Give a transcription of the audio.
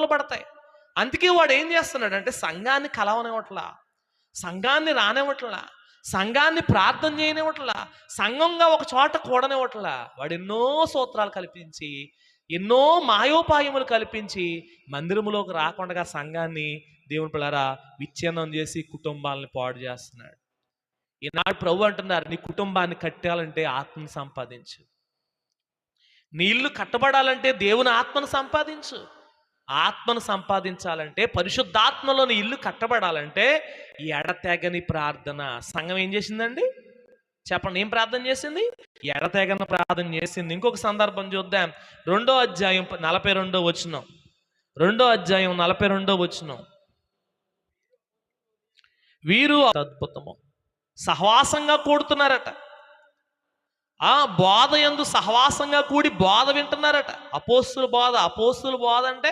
గొడవలు పడతాయి. అందుకే వాడు ఏం చేస్తున్నాడంటే సంఘాన్ని కలవనివ్వట్లా, సంఘాన్ని రానివ్వట్లా, సంఘాన్ని ప్రార్థన చేయనివ్వట్లా, సంఘంగా ఒక చోట కూడనివ్వట్లా. వాడు ఎన్నో సూత్రాలు కల్పించి, ఎన్నో మాయోపాయములు కల్పించి మందిరములోకి రాకుండా సంఘాన్ని, దేవుని పిల్లరా, విచ్ఛిన్నం చేసి కుటుంబాలను పాడు చేస్తున్నాడు. ఈనాడు ప్రభు అంటున్నారు, నీ కుటుంబాన్ని కట్టాలంటే ఆత్మను సంపాదించు, నీ ఇల్లు కట్టబడాలంటే దేవుని ఆత్మను సంపాదించు. ఆత్మను సంపాదించాలంటే, పరిశుద్ధాత్మలో నీ ఇల్లు కట్టబడాలంటే ఈ ఎడతెగని ప్రార్థన. సంఘం ఏం చేసిందండి చెప్పండి? ఏం ప్రార్థన చేసింది? ఎడతెగని ప్రార్థన చేసింది. ఇంకొక సందర్భం చూద్దాం. 2వ అధ్యాయం 42వ వచనం. 2వ అధ్యాయం 42వ వచనం. వీరు అద్భుతము సహవాసంగా కూడుతున్నారట. ఆ బోధ యందు సహవాసంగా కూడి బోధ వింటున్నారట. అపోస్తుల బోధ అంటే